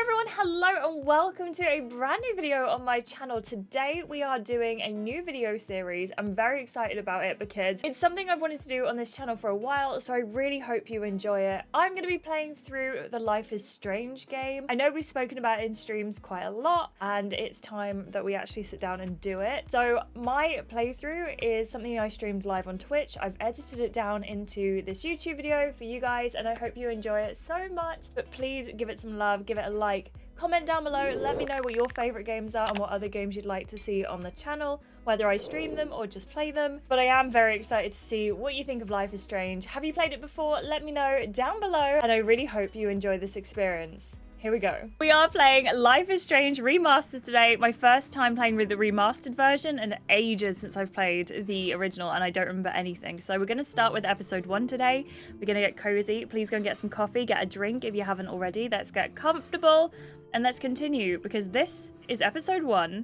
everyone, hello and welcome to a brand new video on my channel. Today we are doing a new video series. I'm very excited about it because it's something I've wanted to do on this channel for a while, so I really hope you enjoy it. I'm going to be playing through the Life is Strange game. I know we've spoken about it in streams quite a lot and it's time that we actually sit down and do it. So my playthrough is something I streamed live on Twitch. I've edited it down into this YouTube video for you guys and I hope you enjoy it so much. But please give it some love, give it a like, comment down below, let me know what your favorite games are and what other games you'd like to see on the channel, whether I stream them or just play them. But I am very excited to see what you think of Life is Strange. Have you played it before? Let me know down below and I really hope you enjoy this experience. Here we go. We are playing Life is Strange Remastered today. My first time playing with the remastered version and ages since I've played the original and I don't remember anything. So we're going to start with episode 1 today. We're going to get cozy. Please go and get some coffee, get a drink if you haven't already. Let's get comfortable and let's continue because this is episode 1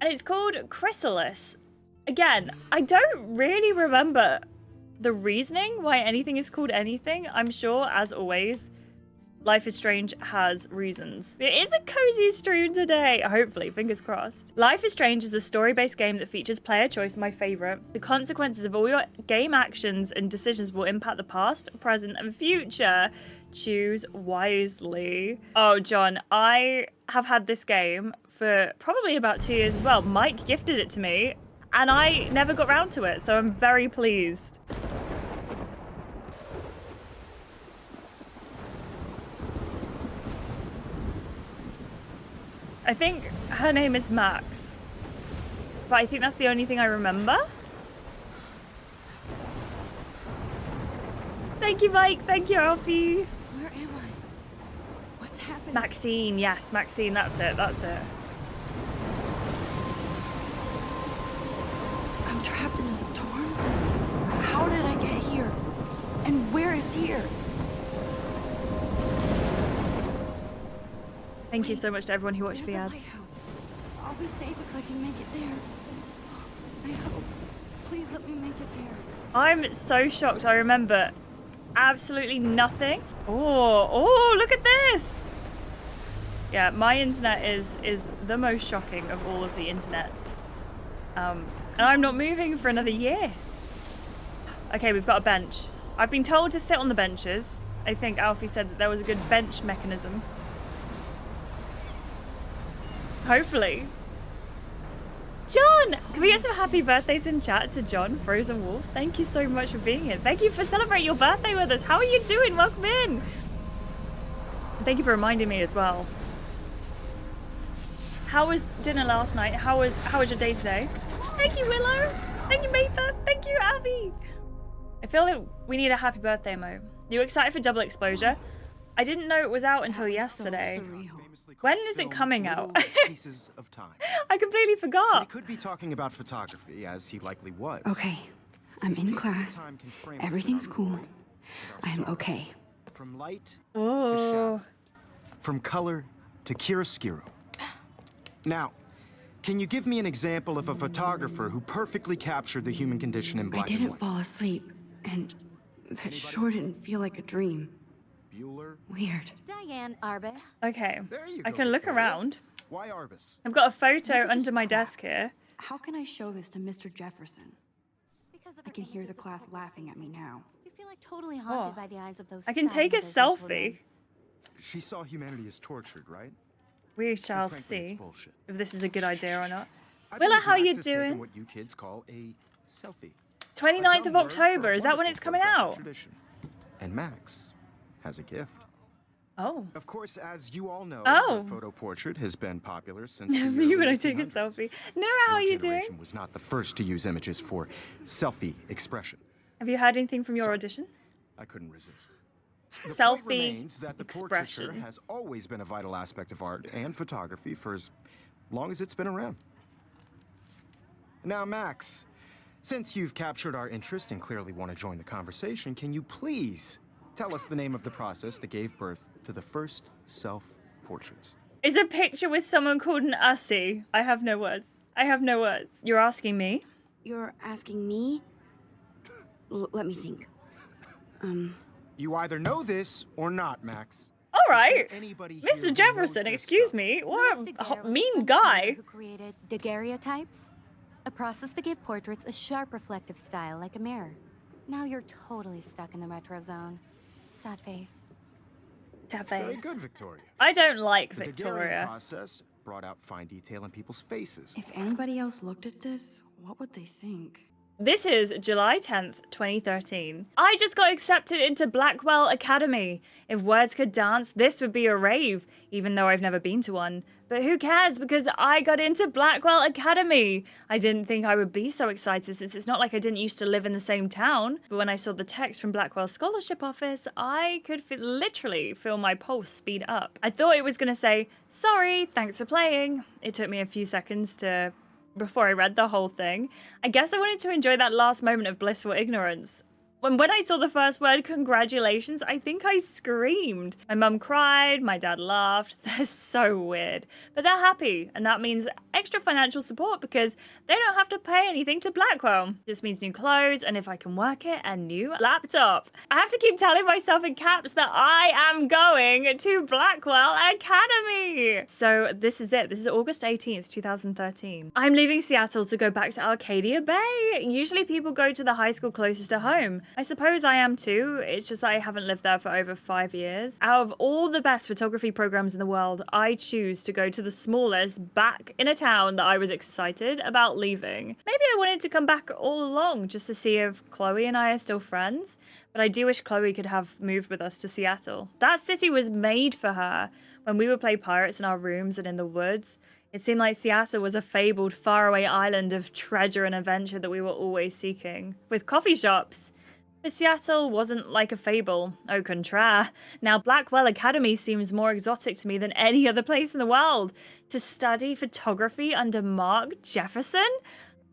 and it's called Chrysalis. Again, I don't really remember the reasoning why anything is called anything. I'm sure, as always, Life is Strange has reasons. It is a cozy stream today, hopefully, fingers crossed. Life is Strange is a story-based game that features player choice, my favorite. The consequences of all your game actions and decisions will impact the past, present, and future. Choose wisely. Oh, John, I have had this game for probably about 2 years as well. Mike gifted it to me, and I never got round to it, so I'm very pleased. I think her name is Max, but I think that's the only thing I remember. Thank you, Mike. Thank you, Alfie. Where am I? What's happening? Maxine, yes, Maxine, that's it, that's it. I'm trapped in a storm? How did I get here? And where is here? Thank you so much to everyone who watched the ads. Lighthouse. I'll be safe if I can make it there. I hope. Please let me make it there. I'm so shocked. I remember absolutely nothing. Oh, look at this. Yeah, my internet is the most shocking of all of the internets. And I'm not moving for another year. Okay, we've got a bench. I've been told to sit on the benches. I think Alfie said that there was a good bench mechanism. Hopefully. John! Can we get some happy birthdays in chat to John, Frozen Wolf? Thank you so much for being here. Thank you for celebrating your birthday with us. How are you doing? Welcome in. Thank you for reminding me as well. How was dinner last night? How was your day today? Thank you, Willow. Thank you, Matha. Thank you, Abby. I feel that we need a happy birthday emote. You excited for Double Exposure? I didn't know it was out until yesterday. When is it coming out? Pieces of time. I completely forgot. He could be talking about photography, as he likely was. Okay, I'm in class. Everything's cool. I am okay. From light to Oh. shadow. From color to chiaroscuro. Now, can you give me an example of a photographer who perfectly captured the human condition in black I and didn't white? fall asleep, and that sure didn't feel like a dream. Bueller? Weird. Diane Arbus. Okay. There you I go, can look Victoria. around. Why Arbus? I've got a photo Look at under this my crap. desk here. How can I show this to Mr. Jefferson? Because of I her can hear the images of class hopeless laughing at me faces. now. You feel like totally haunted Oh. by the eyes of those. I can sad take a mothers and children. selfie. She saw humanity as tortured, right? We shall And frankly, it's see bullshit. if this is a good idea or not. I Willa, believe how Max you has taken doing? what you kids call a selfie. 29th A of dumb word for October. a Is that when wonderful it's coming photographic out? tradition. And Max has a gift. Oh. Of course, as you all know, Oh. the photo portrait has been popular since the Me when early I take a 1800s. selfie. Nora, how are Your you doing? generation was not the first to use images for selfie expression. Have you heard anything from your So- audition? I couldn't resist. The point Selfie remains that the portraiture expression. has always been a vital aspect of art and photography for as long as it's been around. Now, Max, since you've captured our interest and clearly want to join the conversation, can you please tell us the name of the process that gave birth to the first self-portraits? Is a picture with someone called an Ussie. I have no words. I have no words. You're asking me? You're asking me? Let me think. You either know this or not, Max. All right. Anybody here Mr. who Jefferson, knows this excuse stuff? me. Louis What a Daguerre was a mean French guy. painter who created daguerreotypes, a process that gave portraits a sharp reflective style like a mirror. Now you're totally stuck in the retro zone. Sad face. Sad Very face. good, Victoria. I don't like The Daguerrean Victoria. process brought out fine detail in people's faces. If anybody else looked at this, what would they think? This is July 10th, 2013. I just got accepted into Blackwell Academy. If words could dance, this would be a rave, even though I've never been to one. But who cares, because I got into Blackwell Academy. I didn't think I would be so excited since it's not like I didn't used to live in the same town. But when I saw the text from Blackwell Scholarship Office, I could literally feel my pulse speed up. I thought it was going to say, sorry, thanks for playing. It took me a few seconds before I read the whole thing. I guess I wanted to enjoy that last moment of blissful ignorance. When I saw the first word, congratulations, I think I screamed. My mum cried, my dad laughed. They're so weird. But they're happy, and that means extra financial support because they don't have to pay anything to Blackwell. This means new clothes, and if I can work it, a new laptop. I have to keep telling myself in caps that I am going to Blackwell Academy. So this is it. This is August 18th, 2013. I'm leaving Seattle to go back to Arcadia Bay. Usually people go to the high school closest to home. I suppose I am too, it's just that I haven't lived there for over 5 years. Out of all the best photography programs in the world, I choose to go to the smallest back in a town that I was excited about leaving. Maybe I wanted to come back all along just to see if Chloe and I are still friends, but I do wish Chloe could have moved with us to Seattle. That city was made for her. When we would play pirates in our rooms and in the woods, it seemed like Seattle was a fabled faraway island of treasure and adventure that we were always seeking, with coffee shops. But Seattle wasn't like a fable, au contraire. Now Blackwell Academy seems more exotic to me than any other place in the world. To study photography under Mark Jefferson?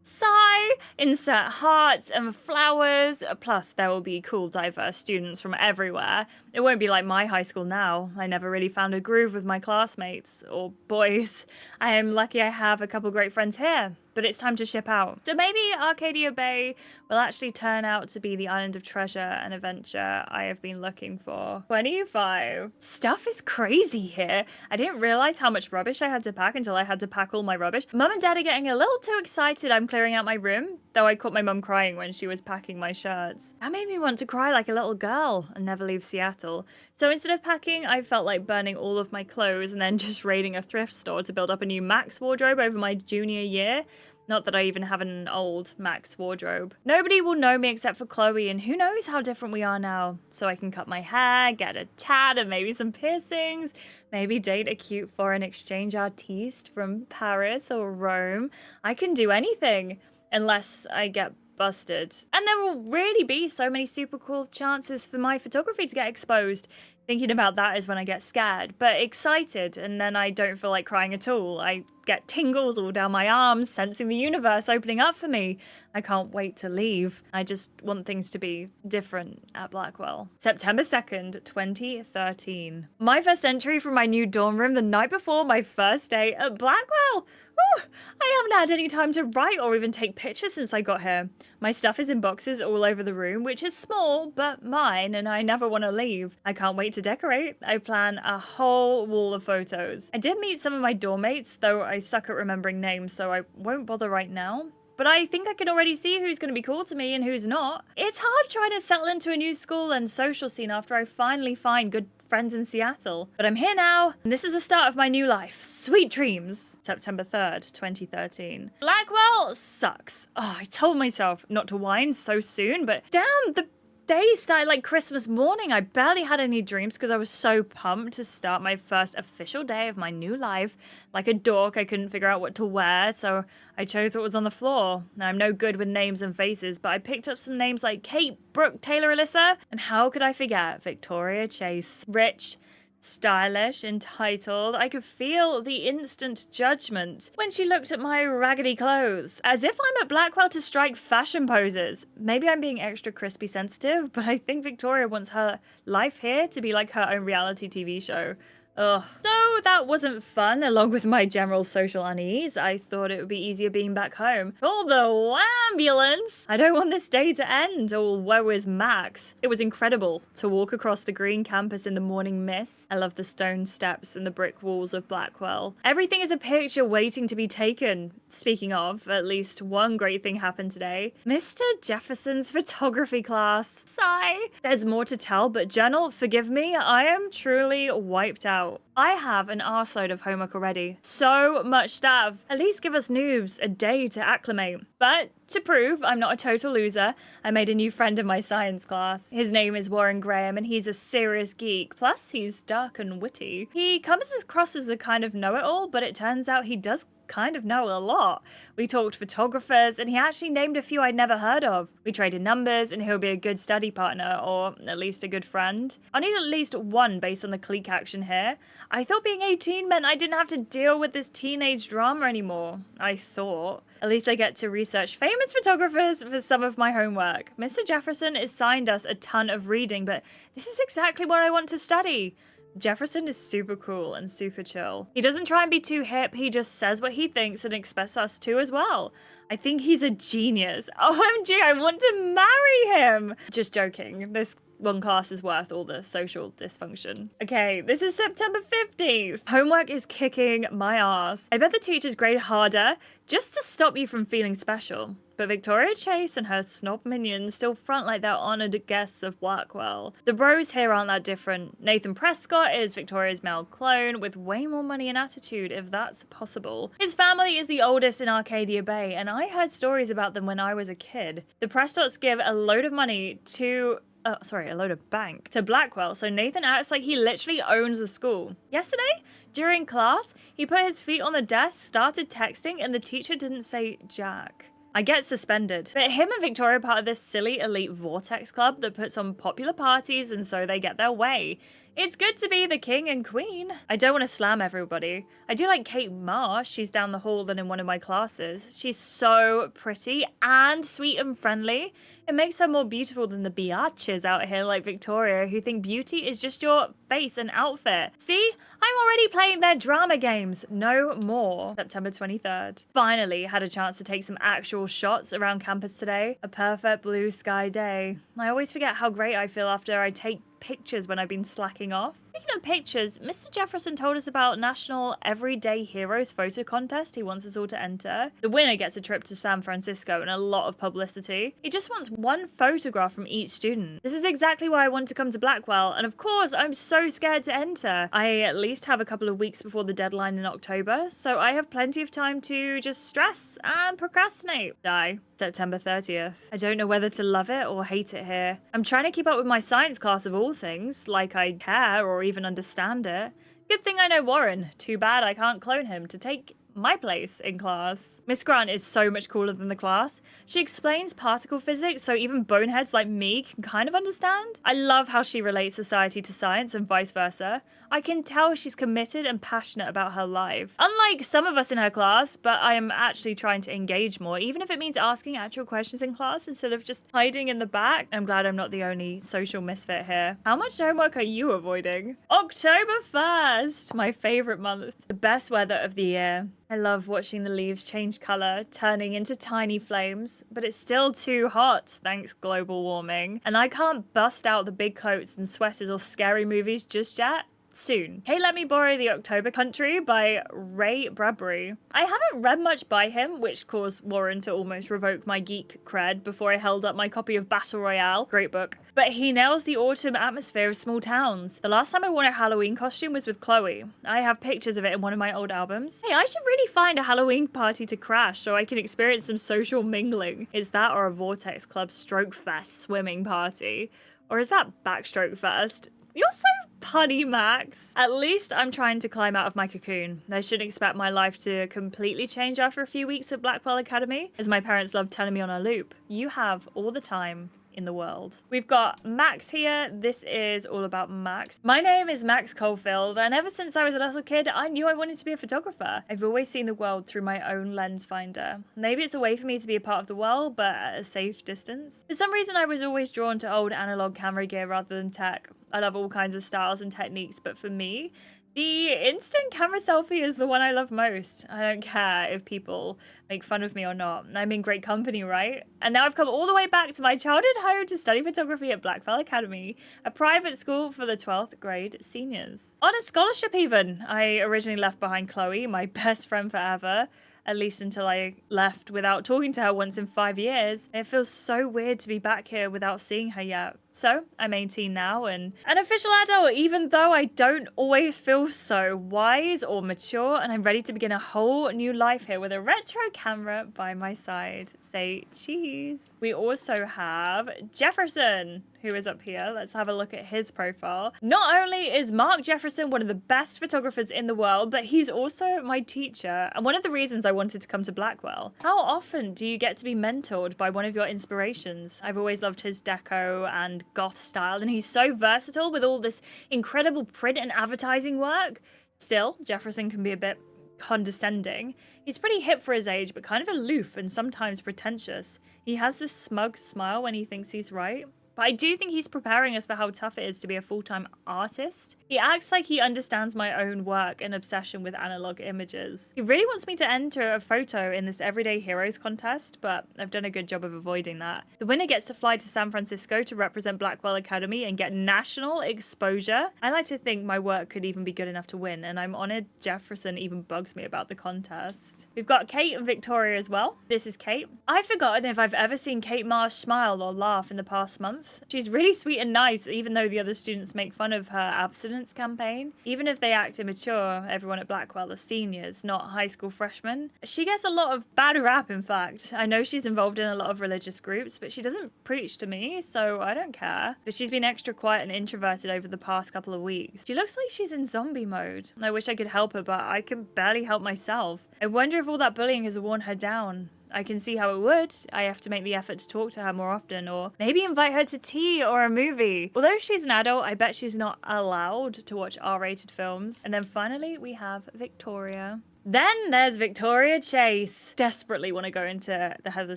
Sigh, insert hearts and flowers, plus there will be cool diverse students from everywhere. It won't be like my high school now. I never really found a groove with my classmates, or boys. I am lucky I have a couple great friends here, but it's time to ship out. So maybe Arcadia Bay will actually turn out to be the island of treasure and adventure I have been looking for. 25. Stuff is crazy here. I didn't realize how much rubbish I had to pack until I had to pack all my rubbish. Mum and Dad are getting a little too excited I'm clearing out my room, though I caught my mum crying when she was packing my shirts. That made me want to cry like a little girl and never leave Seattle. So instead of packing, I felt like burning all of my clothes and then just raiding a thrift store to build up a new Max wardrobe over my junior year. Not that I even have an old Max wardrobe. Nobody will know me except for Chloe, and who knows how different we are now. So I can cut my hair, get a tat, and maybe some piercings. Maybe date a cute foreign exchange artiste from Paris or Rome. I can do anything, unless I get busted. And there will really be so many super cool chances for my photography to get exposed. Thinking about that is when I get scared, but excited, and then I don't feel like crying at all. I get tingles all down my arms, sensing the universe opening up for me. I can't wait to leave. I just want things to be different at Blackwell. September 2nd, 2013. My first entry from my new dorm room the night before my first day at Blackwell. Woo! I haven't had any time to write or even take pictures since I got here. My stuff is in boxes all over the room, which is small, but mine, and I never want to leave. I can't wait to decorate. I plan a whole wall of photos. I did meet some of my dorm mates, though I suck at remembering names, so I won't bother right now. But I think I can already see who's going to be cool to me and who's not. It's hard trying to settle into a new school and social scene after I finally find good friends in Seattle. But I'm here now, and this is the start of my new life. Sweet dreams. September 3rd, 2013. Blackwell sucks. Oh, I told myself not to whine so soon, but damn, the day started like Christmas morning. I barely had any dreams because I was so pumped to start my first official day of my new life. Like a dork, I couldn't figure out what to wear, so I chose what was on the floor. Now, I'm no good with names and faces, but I picked up some names like Kate, Brooke, Taylor, Alyssa, and how could I forget Victoria Chase? Rich, stylish, entitled. I could feel the instant judgment when she looked at my raggedy clothes, as if I'm at Blackwell to strike fashion poses. Maybe I'm being extra crispy sensitive, but I think Victoria wants her life here to be like her own reality TV show. Ugh. So that wasn't fun. Along with my general social unease, I thought it would be easier being back home. Call the ambulance! I don't want this day to end. Oh, where is Max? It was incredible to walk across the green campus in the morning mist. I love the stone steps and the brick walls of Blackwell. Everything is a picture waiting to be taken. Speaking of, at least one great thing happened today. Mr. Jefferson's photography class. Sigh. There's more to tell, but journal, forgive me, I am truly wiped out. I have an arseload of homework already. So much stuff. At least give us noobs a day to acclimate. But to prove I'm not a total loser, I made a new friend in my science class. His name is Warren Graham and he's a serious geek. Plus, he's dark and witty. He comes across as a kind of know-it-all, but it turns out he does kind of know a lot. We talked photographers and he actually named a few I'd never heard of. We traded numbers and he'll be a good study partner, or at least a good friend. I need at least one based on the clique action here. I thought being 18 meant I didn't have to deal with this teenage drama anymore. I thought. At least I get to research famous photographers for some of my homework. Mr. Jefferson assigned us a ton of reading, but this is exactly what I want to study. Jefferson is super cool and super chill. He doesn't try and be too hip, he just says what he thinks and expects us to as well. I think he's a genius. OMG, I want to marry him! Just joking, this one class is worth all the social dysfunction. Okay, this is September 15th. Homework is kicking my ass. I bet the teachers grade harder just to stop you from feeling special. But Victoria Chase and her snob minions still front like they're honored guests of Blackwell. The bros here aren't that different. Nathan Prescott is Victoria's male clone with way more money and attitude, if that's possible. His family is the oldest in Arcadia Bay, and I heard stories about them when I was a kid. The Prescotts give a load of money to a load of bank to Blackwell, so Nathan acts like he literally owns the school. Yesterday, during class, he put his feet on the desk, started texting, and the teacher didn't say jack. I get suspended. But him and Victoria are part of this silly elite vortex club that puts on popular parties and so they get their way. It's good to be the king and queen. I don't want to slam everybody. I do like Kate Marsh. She's down the hall and in one of my classes. She's so pretty and sweet and friendly. It makes her more beautiful than the biatches out here like Victoria who think beauty is just your face and outfit. See? I'm already playing their drama games. No more. September 23rd. Finally had a chance to take some actual shots around campus today. A perfect blue sky day. I always forget how great I feel after I take pictures when I've been slacking off. Speaking of pictures, Mr. Jefferson told us about National Everyday Heroes photo contest he wants us all to enter. The winner gets a trip to San Francisco and a lot of publicity. He just wants one photograph from each student. This is exactly why I want to come to Blackwell, and of course I'm so scared to enter. I at least have a couple of weeks before the deadline in October, so I have plenty of time to just stress and procrastinate. Die. September 30th. I don't know whether to love it or hate it here. I'm trying to keep up with my science class of all things, like I care or even understand it. Good thing I know Warren. Too bad I can't clone him to take my place in class. Miss Grant is so much cooler than the class. She explains particle physics so even boneheads like me can kind of understand. I love how she relates society to science and vice versa. I can tell she's committed and passionate about her life. Unlike some of us in her class, but I am actually trying to engage more, even if it means asking actual questions in class instead of just hiding in the back. I'm glad I'm not the only social misfit here. How much homework are you avoiding? October 1st, my favorite month. The best weather of the year. I love watching the leaves change color, turning into tiny flames, but it's still too hot, thanks global warming. And I can't bust out the big coats and sweaters or scary movies just yet. Soon. Hey, let me borrow The October Country by Ray Bradbury. I haven't read much by him, which caused Warren to almost revoke my geek cred before I held up my copy of Battle Royale. Great book. But he nails the autumn atmosphere of small towns. The last time I wore a Halloween costume was with Chloe. I have pictures of it in one of my old albums. Hey, I should really find a Halloween party to crash so I can experience some social mingling. Is that or a Vortex Club Stroke Fest swimming party? Or is that Backstroke Fest? You're so punny, Max. At least I'm trying to climb out of my cocoon. I shouldn't expect my life to completely change after a few weeks at Blackwell Academy, as my parents love telling me on a loop. You have all the time in the world. We've got Max here. This is all about Max. My name is Max Caulfield, and ever since I was a little kid, I knew I wanted to be a photographer. I've always seen the world through my own lens finder. Maybe it's a way for me to be a part of the world, but at a safe distance. For some reason, I was always drawn to old analog camera gear rather than tech. I love all kinds of styles and techniques, but for me, The instant camera selfie is the one I love most. I don't care if people make fun of me or not. I'm in great company, right? And now I've come all the way back to my childhood home to study photography at Blackwell Academy, a private school for the 12th grade seniors. On a scholarship even. I originally left behind Chloe, my best friend forever. At least until I left without talking to her once in 5 years. It feels so weird to be back here without seeing her yet. So, I'm 18 now and an official adult, even though I don't always feel so wise or mature, and I'm ready to begin a whole new life here with a retro camera by my side. Say cheese. We also have Jefferson, who is up here. Let's have a look at his profile. Not only is Mark Jefferson one of the best photographers in the world, but he's also my teacher, and one of the reasons I wanted to come to Blackwell. How often do you get to be mentored by one of your inspirations? I've always loved his deco and goth style, and he's so versatile with all this incredible print and advertising work. Still, Jefferson can be a bit condescending. He's pretty hip for his age, but kind of aloof and sometimes pretentious. He has this smug smile when he thinks he's right. But I do think he's preparing us for how tough it is to be a full-time artist. He acts like he understands my own work and obsession with analog images. He really wants me to enter a photo in this Everyday Heroes contest, but I've done a good job of avoiding that. The winner gets to fly to San Francisco to represent Blackwell Academy and get national exposure. I like to think my work could even be good enough to win, and I'm honored Jefferson even bugs me about the contest. We've got Kate and Victoria as well. This is Kate. I've forgotten if I've ever seen Kate Marsh smile or laugh in the past month. She's really sweet and nice, even though the other students make fun of her abstinence campaign. Even if they act immature, everyone at Blackwell are seniors, not high school freshmen. She gets a lot of bad rap, in fact. I know she's involved in a lot of religious groups, but she doesn't preach to me, so I don't care. But she's been extra quiet and introverted over the past couple of weeks. She looks like she's in zombie mode. I wish I could help her, but I can barely help myself. I wonder if all that bullying has worn her down. I can see how it would. I have to make the effort to talk to her more often, or maybe invite her to tea or a movie. Although she's an adult, I bet she's not allowed to watch R-rated films. And then finally, we have Victoria. Then there's Victoria Chase. Desperately want to go into the Heather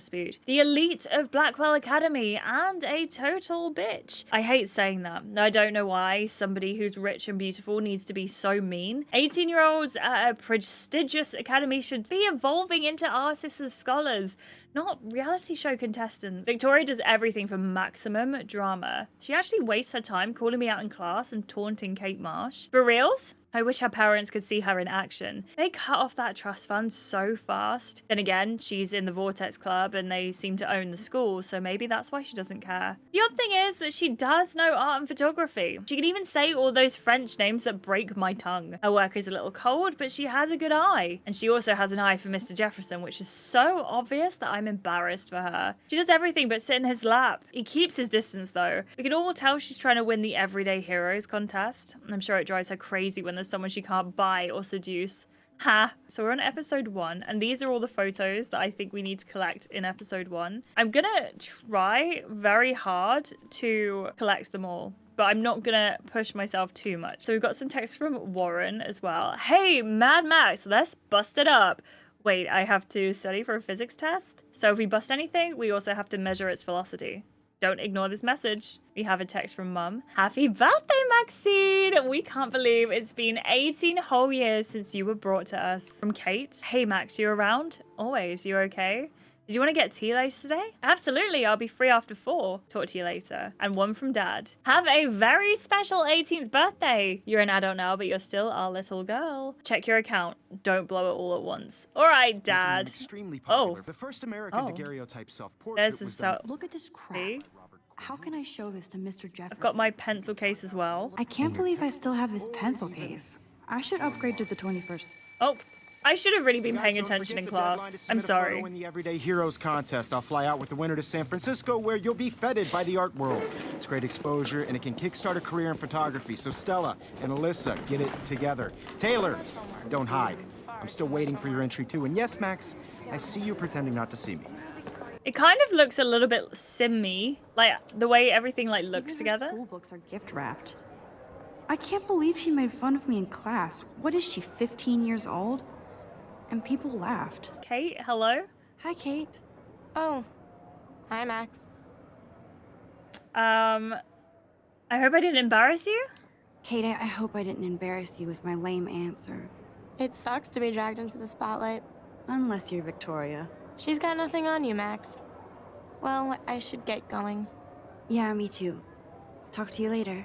speech. The elite of Blackwell Academy and a total bitch. I hate saying that. I don't know why somebody who's rich and beautiful needs to be so mean. 18-year-olds at a prestigious academy should be evolving into artists and scholars, not reality show contestants. Victoria does everything for maximum drama. She actually wastes her time calling me out in class and taunting Kate Marsh. For reals? I wish her parents could see her in action. They cut off that trust fund so fast. Then again, she's in the Vortex Club and they seem to own the school, so maybe that's why she doesn't care. The odd thing is that she does know art and photography. She can even say all those French names that break my tongue. Her work is a little cold, but she has a good eye. And she also has an eye for Mr. Jefferson, which is so obvious that I'm embarrassed for her. She does everything but sit in his lap. He keeps his distance though. We can all tell she's trying to win the Everyday Heroes contest. I'm sure it drives her crazy when there's someone she can't buy or seduce. Ha! So we're on episode 1, and these are all the photos that I think we need to collect in episode 1. I'm gonna try very hard to collect them all, but I'm not gonna push myself too much. So we've got some text from Warren as well. Hey, Mad Max, let's bust it up. Wait, I have to study for a physics test? So if we bust anything, we also have to measure its velocity. Don't ignore this message. We have a text from Mum. Happy birthday, Maxine! We can't believe it's been 18 whole years since you were brought to us. From Kate. Hey, Max, you around? Always. You okay? Did you want to get tea later today? Absolutely, I'll be free after 4. Talk to you later. And one from Dad. Have a very special 18th birthday. You're an adult now, but you're still our little girl. Check your account. Don't blow it all at once. All right, Dad. Extremely popular. The first American daguerreotype self-portrait There's was the done. Look at this crap. See? How can I show this to Mr. Jefferson? I've got my pencil case as well. I can't believe I still have this pencil case. I should upgrade to the 21st. Oh, I should have really been paying Guys, don't attention forget in the deadline class. to I'm submit a photo sorry. in the Everyday Heroes contest. I'll fly out with the winner to San Francisco, where you'll be feted by the art world. It's great exposure, and it can kickstart a career in photography. So Stella and Alyssa, get it together. Taylor, don't hide. I'm still waiting for your entry too. And yes, Max, I see you pretending not to see me. It kind of looks a little bit simmy, like the way everything like looks Even her together. school books are gift wrapped. I can't believe she made fun of me in class. What is she, 15 years old? And people laughed. Kate, hello? Hi, Kate. Oh, hi, Max. I hope I didn't embarrass you. Kate, I hope I didn't embarrass you with my lame answer. It sucks to be dragged into the spotlight. Unless you're Victoria. She's got nothing on you, Max. Well, I should get going. Yeah, me too. Talk to you later.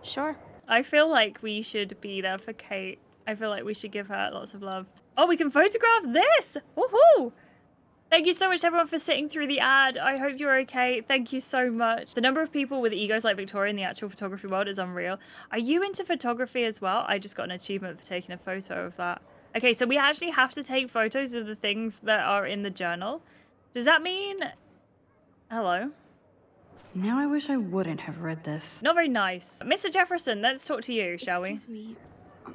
Sure. I feel like we should be there for Kate. I feel like we should give her lots of love. Oh, we can photograph this! Woohoo! Thank you so much, everyone, for sitting through the ad. I hope you're okay. Thank you so much. The number of people with egos like Victoria in the actual photography world is unreal. Are you into photography as well? I just got an achievement for taking a photo of that. Okay, so we actually have to take photos of the things that are in the journal. Does that mean... Hello? Now I wish I wouldn't have read this. Not very nice. Mr. Jefferson, let's talk to you, shall we? Excuse me.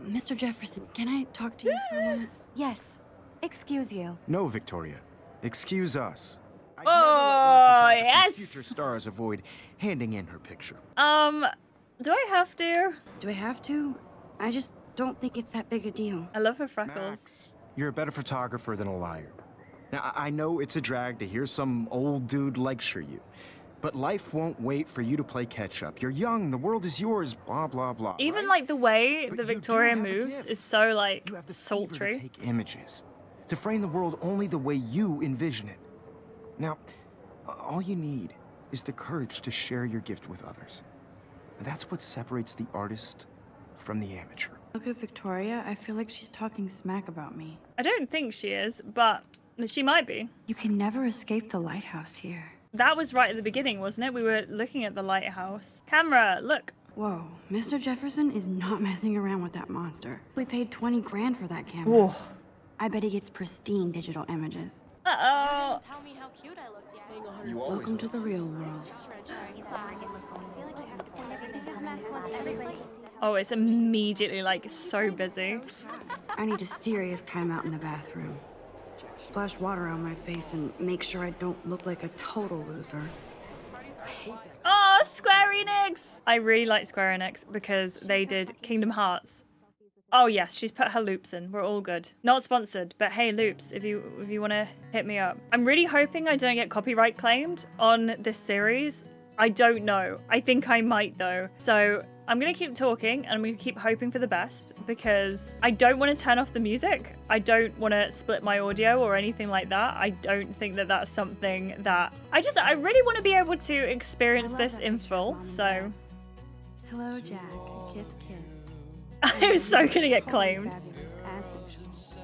Mr. Jefferson, can I talk to you for a moment? Yes. Excuse you. No, Victoria. Excuse us. I'd Oh, never let one of yes! future stars avoid handing in her picture. Do I have to? Do I have to? I just don't think it's that big a deal. I love her freckles. Max, you're a better photographer than a liar. Now, I know it's a drag to hear some old dude lecture you, but life won't wait for you to play catch-up. You're young, the world is yours, blah, blah, blah. Even right? like the way But that you do Victoria have a moves gift. is so like You have the fever to sultry. take images, to frame the world only the way you envision it. Now, all you need is the courage to share your gift with others. That's what separates the artist from the amateur. Look at Victoria. I feel like she's talking smack about me. I don't think she is, but she might be. You can never escape the lighthouse here. That was right at the beginning, wasn't it? We were looking at the lighthouse. Camera, look. Whoa, Mr. Jefferson is not messing around with that monster. We paid 20 grand for that camera. Whoa. I bet he gets pristine digital images. Uh-oh. Tell me how cute I looked yet. Welcome to the real world. Oh, it's immediately like so busy. I need a serious timeout in the bathroom. Splash water on my face and make sure I don't look like a total loser. Oh, Square Enix! I really like Square Enix because they did Kingdom Hearts. Oh yes, she's put her loops in. We're all good. Not sponsored, but hey, loops, if you want to hit me up. I'm really hoping I don't get copyright claimed on this series. I don't know. I think I might though. So I'm going to keep talking and I'm going to keep hoping for the best because I don't want to turn off the music. I don't want to split my audio or anything like that. I don't think that that's something that I really want to be able to experience this in full. So Hello, Jack. Kiss, kiss. I'm so gonna get claimed. Fabulous as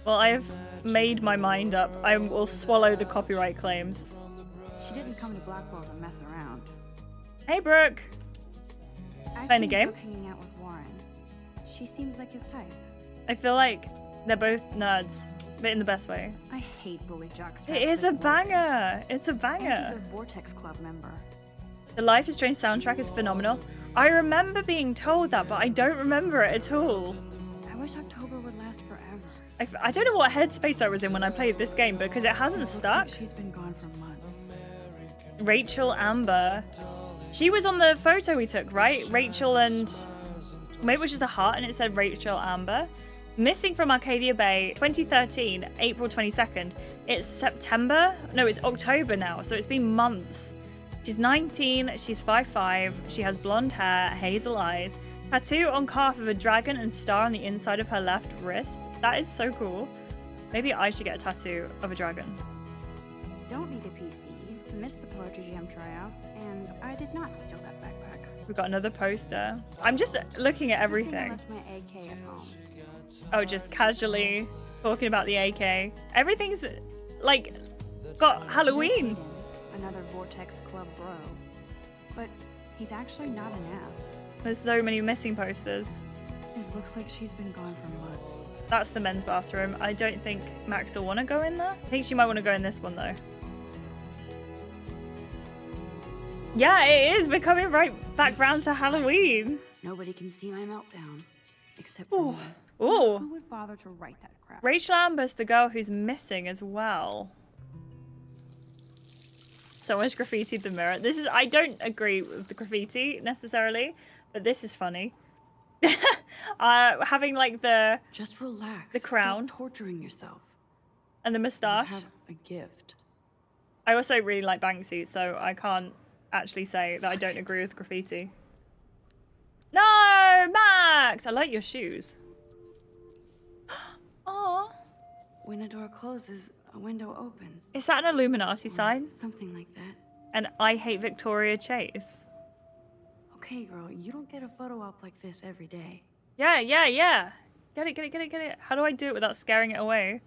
Well, I have made my mind up. I will swallow the copyright claims. She didn't come to Blackwell to mess around. Hey, Brooke. I've Playing a seen game? Brooke hanging out with Warren. She seems like his type. I feel like they're both nerds, but in the best way. I hate bully jockstraps. It is a like Warren. banger. It's a And he's banger. a Vortex Club member. The Life is Strange soundtrack is phenomenal. I remember being told that, but I don't remember it at all. I wish October would last forever. I don't know what headspace I was in when I played this game because it hasn't Looks stuck. like she's been gone for months. Rachel Amber. She was on the photo we took, right? Rachel and... Maybe it was just a heart and it said Rachel Amber. Missing from Arcadia Bay, 2013, April 22nd. It's September? No, it's October now, so it's been months. She's 19, she's 5'5", she has blonde hair, hazel eyes, tattoo on calf of a dragon and star on the inside of her left wrist. That is so cool. Maybe I should get a tattoo of a dragon. Don't need a PC. Missed the Poetry Jam tryouts, and I did not steal that backpack. We've got another poster. I'm just looking at I everything. left my AK at home. Oh, just casually talking about the AK. Everything's like got Halloween. Another Vortex Club bro. But he's actually not an ass. There's so many missing posters. It looks like she's been gone for months. That's the men's bathroom. I don't think Max will want to go in there. I think she might want to go in this one though. Yeah, it is. We're coming right back round to Halloween. Nobody can see my meltdown. Except for me. Ooh. Who would bother to write that crap? Rachel Amber's the girl who's missing as well. Someone's graffitied the mirror. This is, I don't agree with the graffiti necessarily, but this is funny. Having like the Just relax. The crown. Stop torturing yourself. and the You moustache. have a gift. I also really like Banksy, so I can't actually say that I don't agree with graffiti. No, Max! I like your shoes. Oh. When a door closes, a window opens. Is that an Illuminati sign? Something like that. And I hate Victoria Chase. Okay, girl, you don't get a photo op like this every day. Yeah, yeah, yeah. Get it, get it, get it, get it. How do I do it without scaring it away?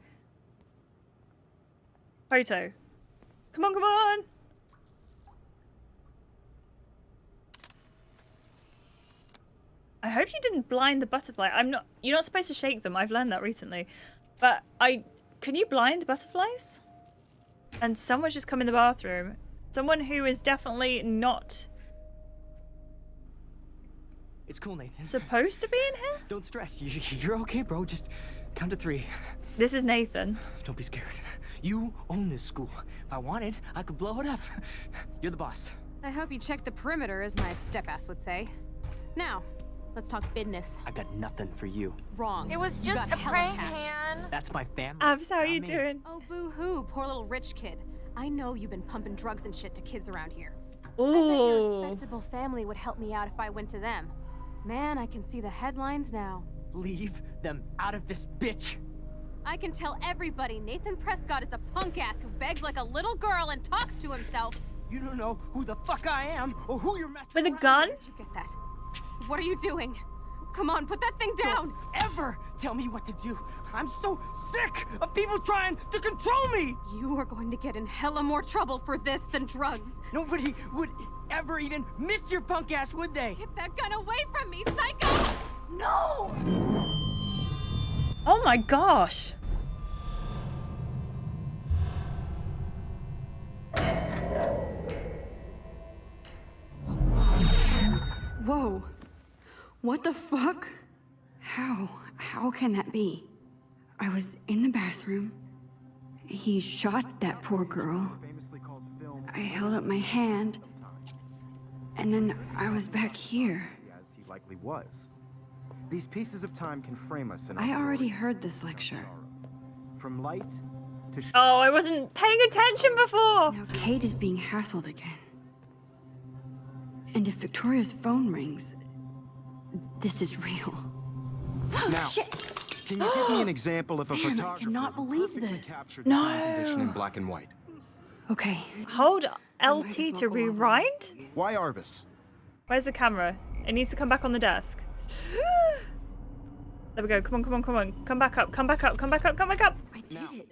Photo. Come on, come on. I hope you didn't blind the butterfly. You're not supposed to shake them. I've learned that recently. But can you blind butterflies? And someone's just come in the bathroom. Someone who is definitely not It's cool, Nathan. supposed to be in here? Don't stress. You're okay, bro. Just count to 3. This is Nathan. Don't be scared. You own this school. If I wanted, I could blow it up. You're the boss. I hope you checked the perimeter, as my step-ass would say. Now, let's talk business. I got nothing for you. Wrong. It was You just got a hella prank, cash. Han. That's my family. Abs, how are not you me. doing? Oh, boo-hoo, poor little rich kid. I know you've been pumping drugs and shit to kids around here. I bet your Ooh. respectable family would help me out if I went to them. Man, I can see the headlines now. Leave them out of this bitch. I can tell everybody Nathan Prescott is a punk ass who begs like a little girl and talks to himself. You don't know who the fuck I am or who you're messing With a around gun? Did you get that? What are you doing? Come on, put that thing down! Don't ever tell me what to do. I'm so sick of people trying to control me. You are going to get in hella more trouble for this than drugs. Nobody would ever even miss your punk ass, would they? Get that gun away from me, psycho! No! Oh my gosh. Whoa. What the fuck? How can that be? I was in the bathroom. He shot that poor girl. I held up my hand. And then I was back here. As he likely was. These pieces of time can frame us in I our already glory heard this and lecture. sorrow. From light to Oh, I wasn't paying attention before. Now Kate is being hassled again. And if Victoria's phone rings, this is real. Now, Shit! can you give me an example of a Man, I photographer cannot who believe perfectly this. captured the time No. condition in black and white? Okay. Hold as LT well to go over. rewind? Why Arbus? Where's the camera? It needs to come back on the desk. There we go. Come on, come on, come on. Come back up, come back up, come back up, come back up. I did Now, it.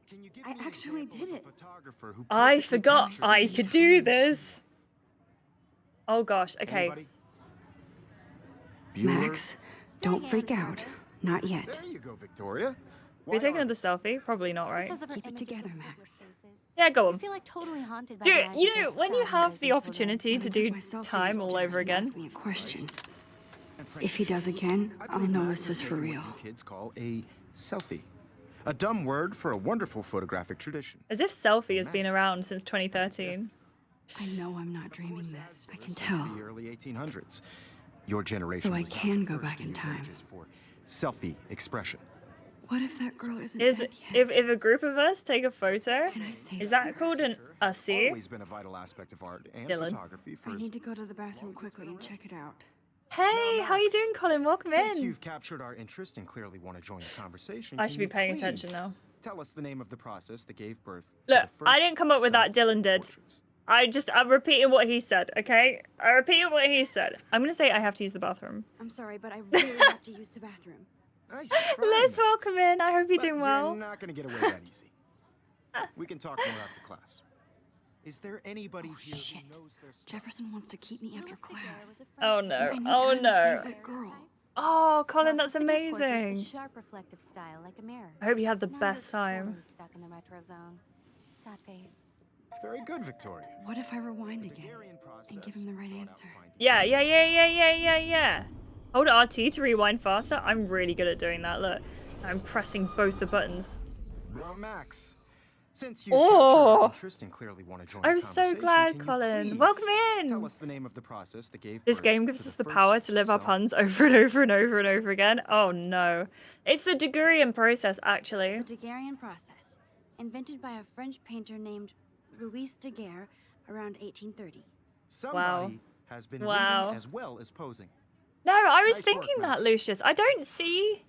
Can you give I me an actually example did of it. a photographer who I perfectly forgot captured I the could do time this. Oh gosh, okay. Anybody? Bueller? Max, don't freak out. Not yet. There you go, Victoria. Are Why we taking another Arbus? selfie? Probably not, right? Because of her Keep it images together, of Max. public places. Yeah, go I on. feel like totally haunted by Dude, the eyes you of know, those when you sad have windows the and opportunity When to I do took my selfies, time all over Jefferson again. asked me a question. And frankly, If he does again, I I'll believe know Max this is for making real. what you kids call a selfie. A dumb word for a wonderful photographic tradition. As if selfie has been around since 2013. I know I'm not dreaming this. I can Since tell. the early 1800s. Your generation So I was not can the go first back to in use time. images for selfie expression. What if that girl isn't Is dead yet? if a group of us take a photo, Can I say is that called an ussy? Always been a vital aspect of art and Dylan. photography for I as need to go to the bathroom quickly and check it out. Hey, how you Max, doing, Colin? Welcome Since in. you've captured our interest and clearly want to join the conversation, I can should be you paying attention please now. Tell us the name of the process that gave birth Look, to the I first didn't come up with that, Dylan did. self-portraits. I'm repeating what he said, okay? I repeated what he said. I'm gonna say I have to use the bathroom. I'm sorry, but I really have to use the bathroom. Nice try, Liz, Max. welcome in. I hope you're But doing well. You're not going to get away that easy. We can talk more after class. Is there anybody here Shit. who knows their stuff? Jefferson wants to keep me after Louis Daguerre class. was the Oh first no, I need oh time to no. save that girl. Oh, Colin, that's Process the gift portraits amazing. a sharp reflective style like a mirror. I hope you had the Now best you're time. totally stuck in the retro zone. Sad face. Very good, Victoria. What if I rewind The again Daguerrean process and give him the right brought out answer? finding- Yeah. Hold RT to rewind faster. I'm really good at doing that. Look, I'm pressing both the buttons. Well, Max, since you've Oh. captured our interest and clearly want to join the I'm so conversation, glad, can you Colin. please Welcome in. Tell us the name of the process that gave This birth game to gives us the first power to live our self- puns over and over and over and over again. Oh no. It's the Daguerrean process, actually. The Daguerrean process, invented by a French painter named Louis Daguerre around 1830. Somebody has been Wow. reading as well as posing. No, I was Nice thinking work, that, Max. Lucius. I don't see.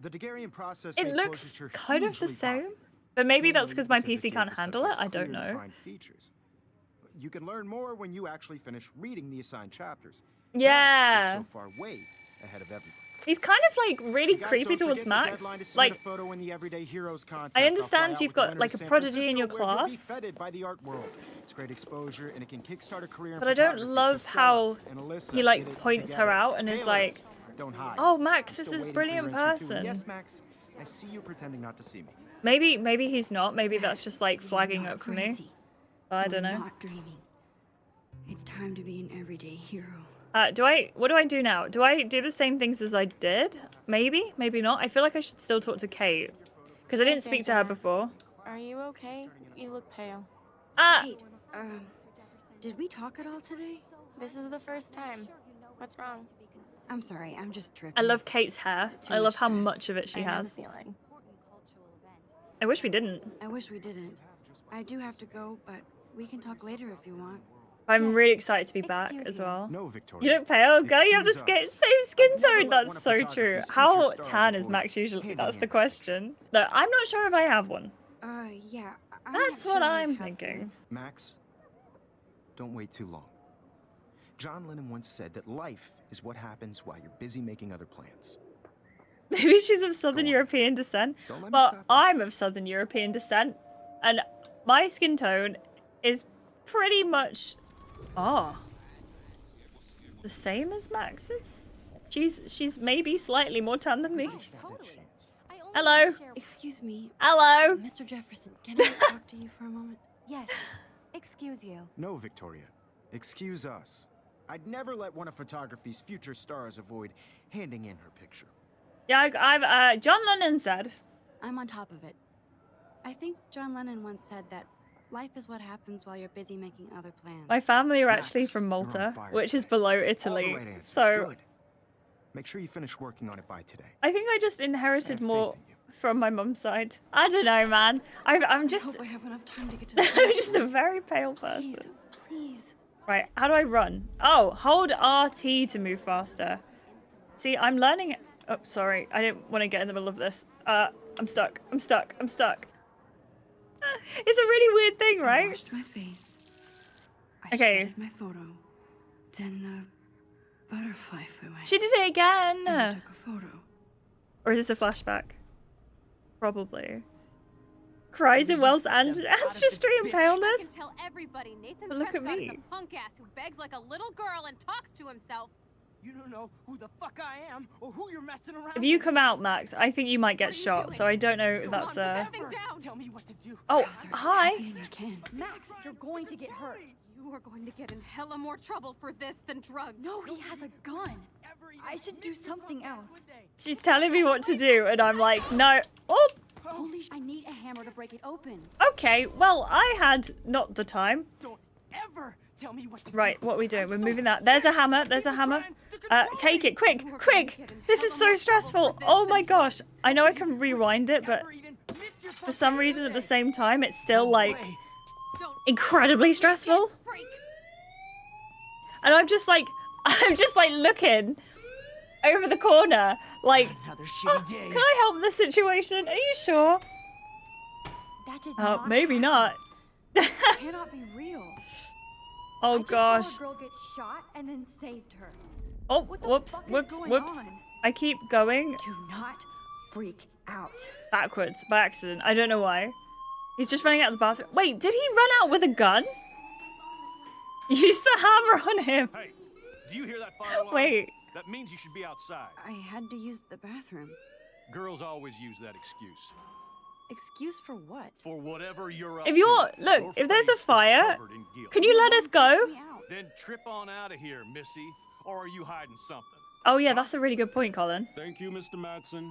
The Daguerrean process It made looks portraiture kind of the hugely same. popular, But maybe that's mainly because my because PC gave can't the handle it. subjects I don't clear and know. defined features. You can learn more when you actually finish reading the assigned chapters. Yeah. Max is so far way ahead of everyone. He's kind of like really You guys creepy don't towards forget the Max. deadline to submit Like, a photo in the Everyday Heroes contest. I I'll understand fly out you've with the got winner like to a San prodigy in your Francisco, where you'll be class. feted by the art world. It's great exposure and it can kickstart a career in But I don't photography, love so how Stella and Alyssa he get like it points her together. out and is Taylor, like, don't hide. oh, Max I'm is still this waiting for brilliant your entry, too. person. Yes, Max. I see you pretending not to see me. Maybe he's not. Maybe that's just like flagging You're up not for me. crazy. I don't You're know. not dreaming. It's time to be an everyday hero. What do I do now? Do I do the same things as I did? Maybe, maybe not. I feel like I should still talk to Kate. Because I didn't speak to her before. Are you okay? You look pale. Kate, did we talk at all today? This is the first time. What's wrong? I'm sorry, I'm just tripping. I love Kate's hair. Too I love much how stress. much of it she I know the has. feeling. I wish we didn't. I wish we didn't. I do have to go, but we can talk later if you want. I'm really excited to be back Excuse as you. well. No, Victoria. You look pale, girl. You have the Excuse us. same skin I'd never tone. let one That's of so true. photography's How future stars tan is avoid Max usually? handing That's in the her question. No, I'm not sure if I have one. Yeah. I'm That's not what sure I I'm have thinking. Max, don't wait too long. John Lennon once said that life is what happens while you're busy making other plans. Maybe she's of Southern Go on. European descent. Don't let me Well, stop you. I'm of Southern European descent, and my skin tone is pretty much the same as Max's. She's maybe slightly more tan than me. Hello. Excuse me, Hello. Mr. Jefferson, can I talk to you for a moment? Yes. Excuse you. No, Victoria. Excuse us. I'd never let one of photography's future stars avoid handing in her picture. Yeah, I've John Lennon said. I'm on top of it. I think John Lennon once said that life is what happens while you're busy making other plans. My family are Max, actually from you're on Malta, fire which is today. below All the right Italy. answers. So Good. Make sure you finish working on it by today. I think I just I inherited have more faith in you. from my mum's side. I don't know, man. I'm I just hope I have enough time to get to the I'm just a very pale person. Please, please. Right, how do I run? Oh, hold RT to move faster. See, I'm learning. Oh, sorry. I didn't want to get in the middle of this. I'm stuck. I'm stuck. I'm stuck. It's a really weird thing, I right? washed my face. I Okay. shredded my photo. Then the butterfly flew in. She did it again. and I took a photo. Or is this a flashback? Probably. Cries in Wells and ancestry and I paleness. can tell everybody Nathan But look at Prescott is me. a punk ass who begs like a little girl and talks to himself. You don't know who the fuck I am or who you're messing around If you with. come out, Max, I think you might get What are you shot. doing? So I don't know if Come that's on, a. put that Everything down. Tell me what to do. Oh, hi. Happening again. Max, you're going to get hurt. You are going to get in hella more trouble for this than drugs. No, he has a gun. I should do something else. She's telling me what to do, and I'm like, no. Oh, Holy I need a hammer to break it open. okay. Well, I had not the time. Don't ever tell me what to Right, do. what are we doing? I'm We're so moving that. There's a hammer. There's a hammer. Take it, quick, quick. This is so stressful. Oh my gosh. I know I can rewind it, but for some reason at the same time, it's still like Don't incredibly stressful. freak. And I'm just like looking over the corner, like, Another oh, shitty day. can I help this situation? Are you sure? That did not Maybe not. happen. Cannot be real. Oh I just gosh. saw a girl get shot and then saved her. Oh, What the whoops, fuck is whoops, going whoops. on? I keep going Do not freak out. backwards by accident. I don't know why. He's just running out of the bathroom. Wait, did he run out with a gun? Use the hammer on him. Hey, do you hear that fire alarm? Wait. That means you should be outside. I had to use the bathroom. Girls always use that excuse. Excuse for what? For whatever you're up If you're to. look, Your if there's a face is fire, covered in guilt. can you let us go? Me out. Then trip on out of here, Missy. Or are you hiding something? Oh yeah, that's a really good point, Colin. Thank you, Mr. Madsen.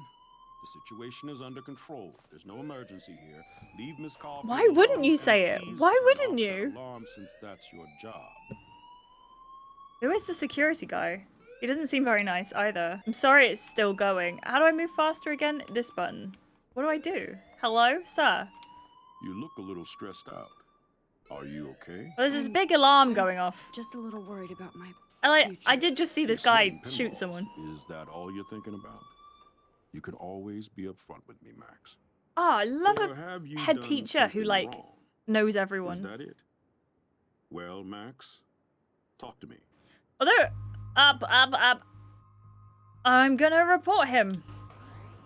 The situation is under control. There's no emergency here. Leave Miss Carver Why wouldn't alone, you and say it? please Why turn wouldn't off that you? alarm since that's your job. Who is the security guy? He doesn't seem very nice either. I'm sorry it's still going. How do I move faster again? This button. What do I do? Hello, sir? You look a little stressed out. Are you okay? Well, there's this big alarm going off. Just a little worried about my And I did just see this guy Slaying shoot pinballs. someone. Is that all you're thinking about? You can always be upfront with me, Max. Oh, I love Or a have you head done teacher who, something like, wrong? knows Is everyone. that it? Well, Max, talk to me. Although, up. I'm gonna report him.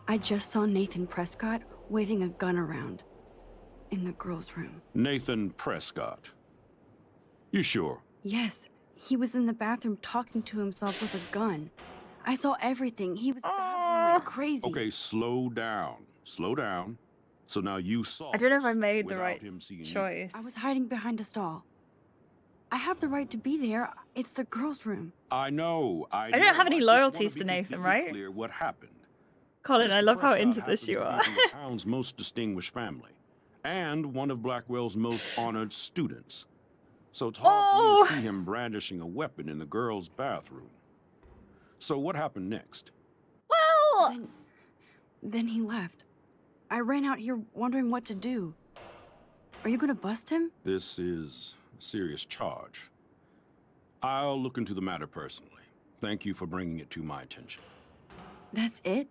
I just saw Nathan Prescott waving a gun around in the girls' room. Nathan Prescott. You sure? Yes, he was in the bathroom talking to himself with a gun. I saw everything. He was babbling like crazy. Okay, slow down. Slow down. So now you saw I don't know if I this made the without right him seeing you. choice. I was hiding behind a stall. I have the right to be there. It's the girls' room. I know. I don't have any just wanna loyalties be to Nathan, completely right? Clear what happened. Colin, I Mr. love how Prescott into happens this you to be are. from the town's most distinguished family, and one of Blackwell's most honored students. So it's hard for me to see him brandishing a weapon in the girls' bathroom. So what happened next? Well, Then he left. I ran out here wondering what to do. Are you gonna bust him? This is a serious charge. I'll look into the matter personally. Thank you for bringing it to my attention. That's it?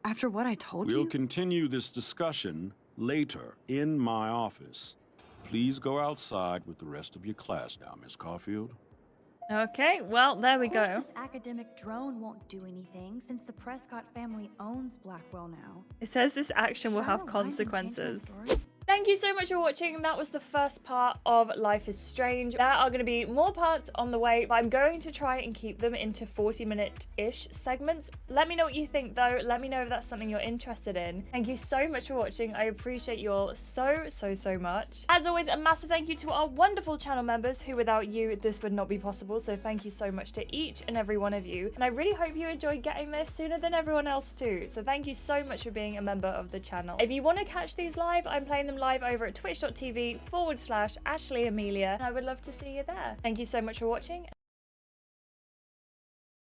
After what I told We'll you? continue this discussion later in my office. Please go outside with the rest of your class now, Miss Caulfield. okay, well, there we Of course, go. this academic drone won't do anything since the Prescott family owns Blackwell now. It says this action will Sure, have why not change my consequences. story? Thank you so much for watching. That was the first part of Life is Strange. There are going to be more parts on the way, but I'm going to try and keep them into 40-minute-ish segments. Let me know what you think, though. Let me know if that's something you're interested in. Thank you so much for watching. I appreciate you all so much. As always, a massive thank you to our wonderful channel members who, without you, this would not be possible. So thank you so much to each and every one of you. And I really hope you enjoyed getting this sooner than everyone else too. So thank you so much for being a member of the channel. If you want to catch these live, I'm playing them live over at twitch.tv/Ashleigh Emilia, and I would love to see you there. Thank you so much for watching.